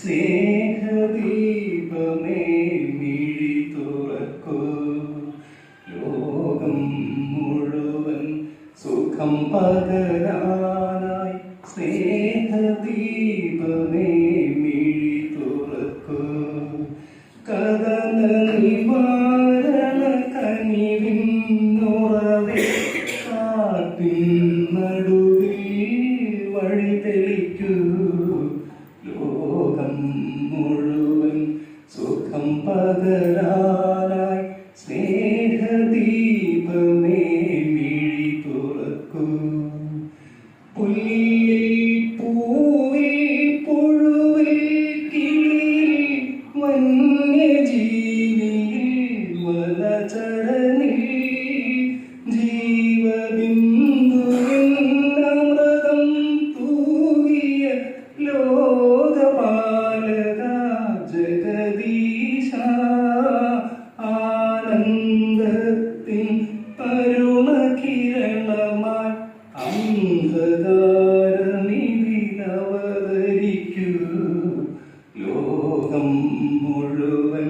സ്നേഹദീപമേ മിഴി തുറക്കൂ. ലോകം മുഴുവൻ സുഖം പകരാനായി സ്നേഹദീപമേ മിഴി തുറക്കൂ. കഥന നിവാരണ കനിവിന്നുറവേ കാട്ടിൻ നടുവിൽ വഴി തെളിക്കൂ. ലോകം മുഴുവൻ സുഖം പകരാനായി സ്നേഹദീപമേ മിഴി തുറക്കൂ. പുല്ലിൽ പൂവിൽ പുഴുവിൽ കിളിയിൽ വന്യജീവിയിൽ വനചരണിൽ ജീവബിന്ദുവിൻ അമൃതം തൂകിയ ലോകപാലക ജഗദീശ ആനന്ദത്തിൻ തരുണകിരണമായി അന്ധകാരനിധിലവതരിക്കൂ. ലോകം മുഴുവൻ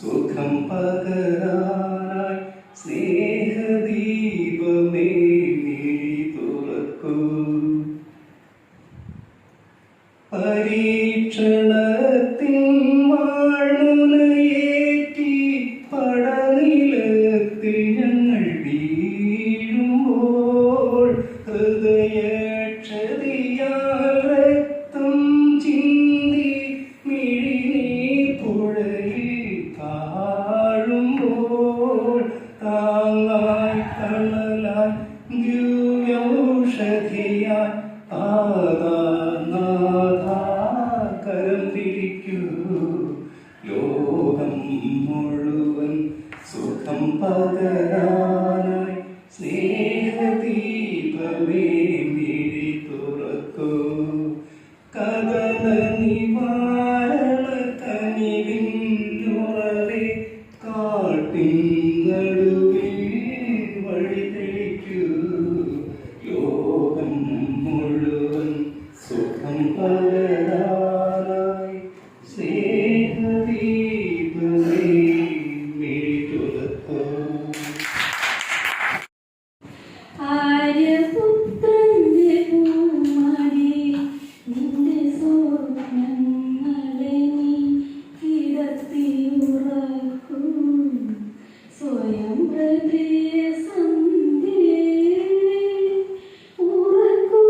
സുഖം പകരാനായി സ്നേഹദീപമേ മിഴി തുറക്കൂ. പരീക്ഷണത്തിൻ വാൾമുനയേറ്റി പടനിലത്തിൽ ഞങ്ങൾ വീഴുമ്പോൾ ഹൃദയക്ഷതിയാൽ രക്തം ചിന്തി മിഴിനീർ പുഴയിൽ താഴുമ്പോൾ താങ്ങായി തണലായി ദിവ്യൗഷധിയായി കരം തിരിക്കൂ. ലോകം മുഴുവൻ സുഖം പകരാനായി സ്നേഹദീപമേ മിഴി തുറക്കൂ. കഥന നിവാരണ കനിവിന്നുറവേ കാട്ടിൻ നടുവിൽ വഴി തെളിക്കൂ. ലോകം മുഴുവൻ സുഖം പകരാനായി സ്നേഹദീപമേ മിഴി തുറക്കൂ. ആര്യപുത്രന്റെ പൂമടി നിന്റെ സ്വപ്നങ്ങളെ നീ കിടത്തിയുറക്കൂ. സ്വയം ഹൃദയ സന്ധ്യേ ഉറക്കൂ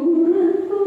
ഉറക്കൂ.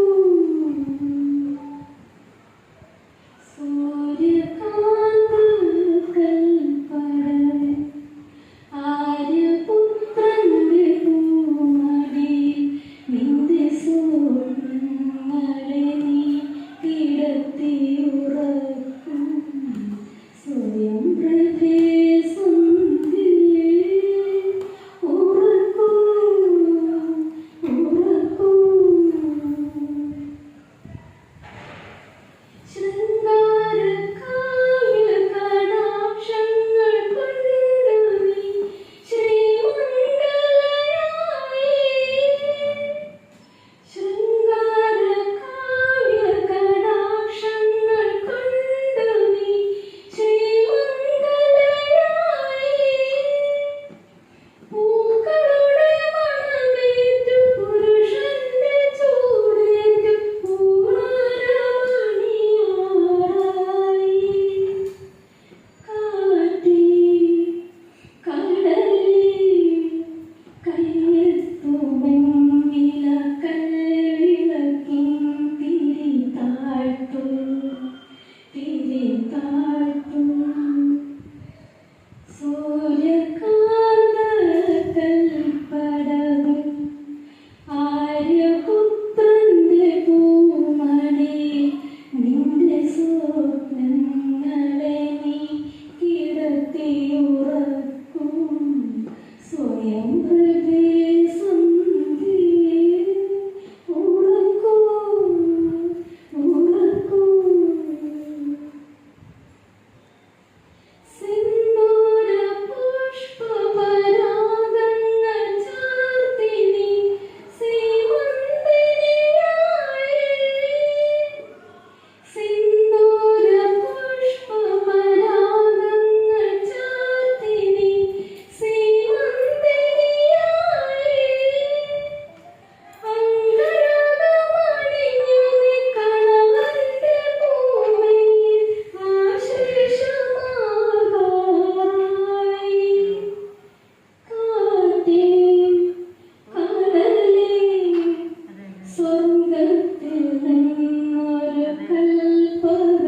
സ്വർഗത്തിൽ നിന്നൊരു കൽപ്പക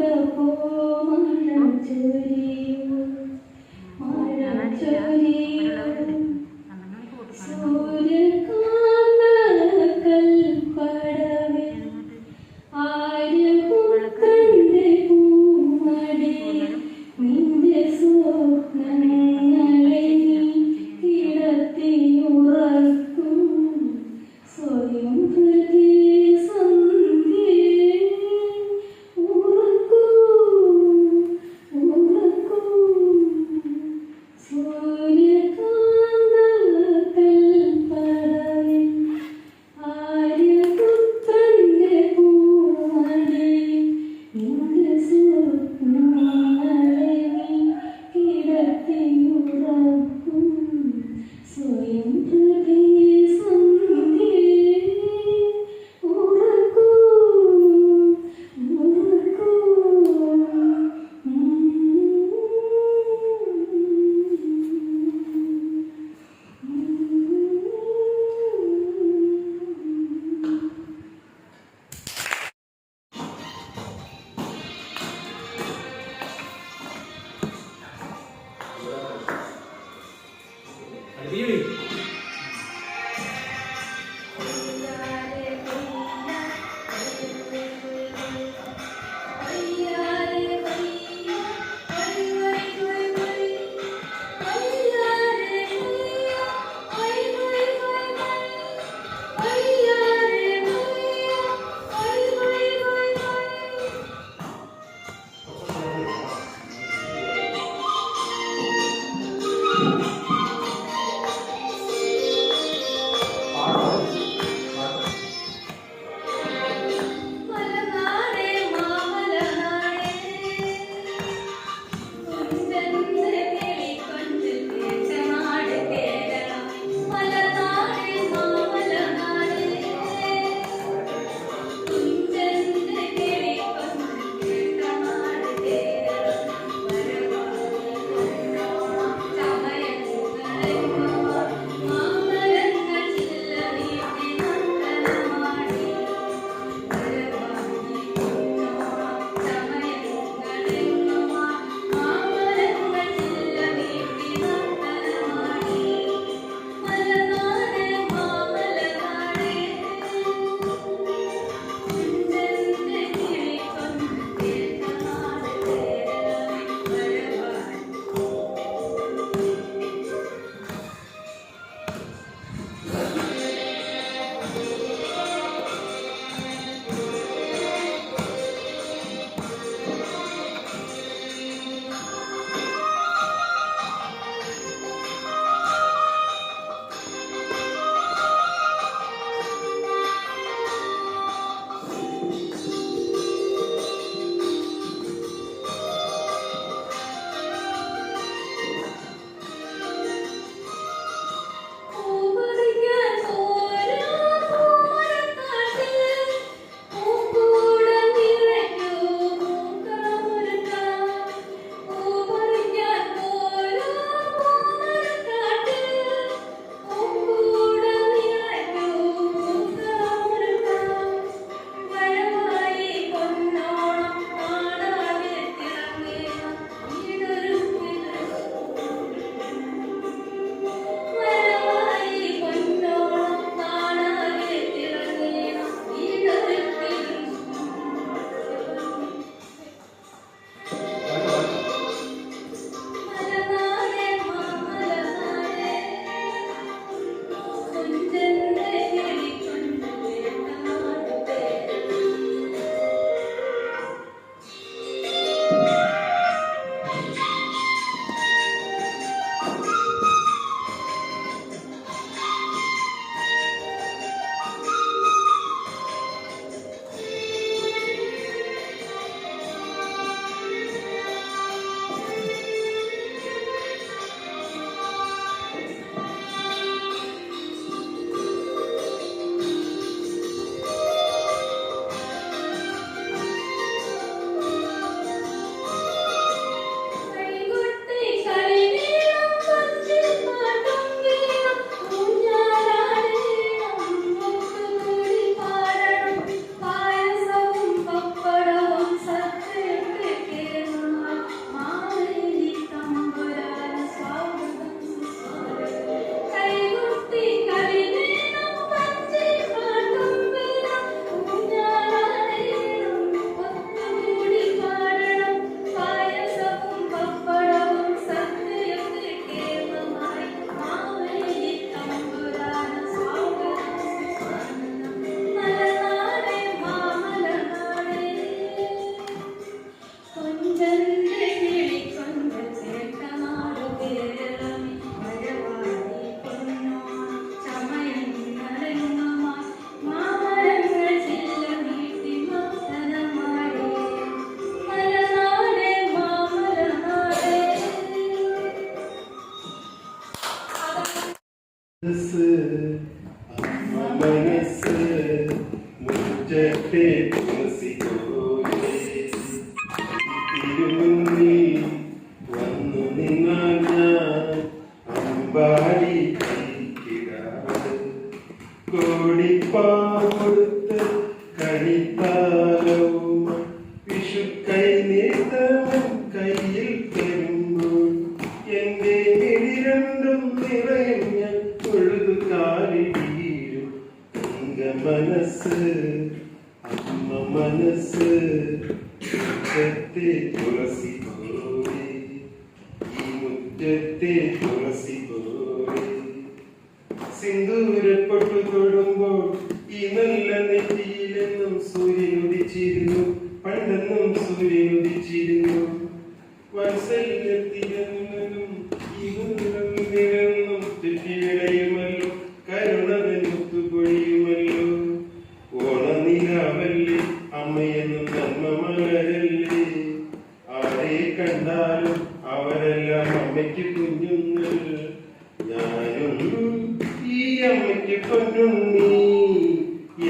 മഴ ചൊരിയൂ, മഴ ചൊരിയൂ. സൂര്യകാന്ത കൽപ്പടവിൽ ആര്യപുത്രന്റെ പൂമടിയിൽ നിന്റെ സ്വപ്നങ്ങളെ കിടത്തിയുറക്കും സ്വയം ഹൃദയ സന്ധ്യേ. മുറ്റത്തെ തുളസി പോലെ തിരുമുന്നിൽ വന്നു നിന്നാൽ ഞാൻ അമ്പാടി കിടാവ് കോടിപ്പാടുത്ത് കണിത്താലവും വിഷുക്കൈ നീട്ടവൻ കയ്യിൽ തരുമ്പോൾ എന്റെ മിഴി രണ്ടും നിറയും ഞാൻ തൊഴുതു കാലിൽ വീഴും മനസ്സ് അമ്മ മനസ്സ് മുറ്റത്തെ തുളസി പോലെ ഈ മുറ്റത്തെ തുളസി പോലെ സിന്ദൂരപ്പെട്ടു തൊടുമ്പോൾ ഈ നല്ല നെറ്റിയിലെന്നും സൂര്യൻ ഉദിച്ചിരുന്നു പണ്ടെന്നും സൂര്യൻ ഉദിച്ചിരുന്നു വാത്സല്യത്തിലെന്നും ഇവന്നും തെറ്റിവിളയുമല്ലോ കരുണവൻ ഒത്തുപൊഴിയുമല്ലോ ഓണനിലാവല്ലേ അമ്മയെന്നും നന്മ മലരല്ലേ ആരെ കണ്ടാലും അവരെല്ലാം അമ്മയ്ക്ക് കുഞ്ഞുങ്ങൾ ഞാനും ഈ അമ്മയ്ക്ക് പൊന്നുണ്ണി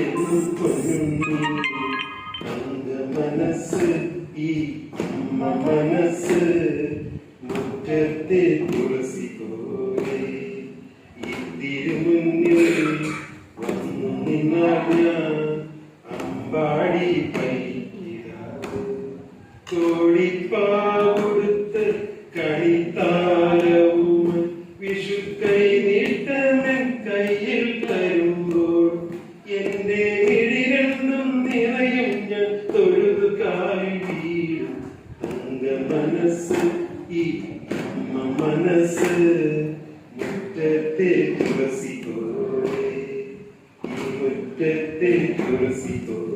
എന്നും പൊന്നുണ്ണി അംഗ മനസ്സ് ഈ അമ്മ മനസ്സ് മുറ്റത്തെ തുളസി പോലെ ഈ തിരുമുന്നിൽ വന്നു നിന്നാൽ ഞാൻ അമ്പാടി പൈക്കിടാവ് കോടിപ്പാടുത്ത് കണിത്താലവും വിഷുക്കൈ നീട്ടവൻ കയ്യിൽ തരുമ്പോൾ എന്റെ മിഴി രണ്ടും നിറയും ഞാൻ തൊഴുതു കാലിൽ വീഴും അംഗ മനസ്സ് ഈ അമ്മ മനസ്സ് മുറ്റത്തെ തുളസി പോലെ ഈ മുറ്റത്തെ തുളസി പോലെ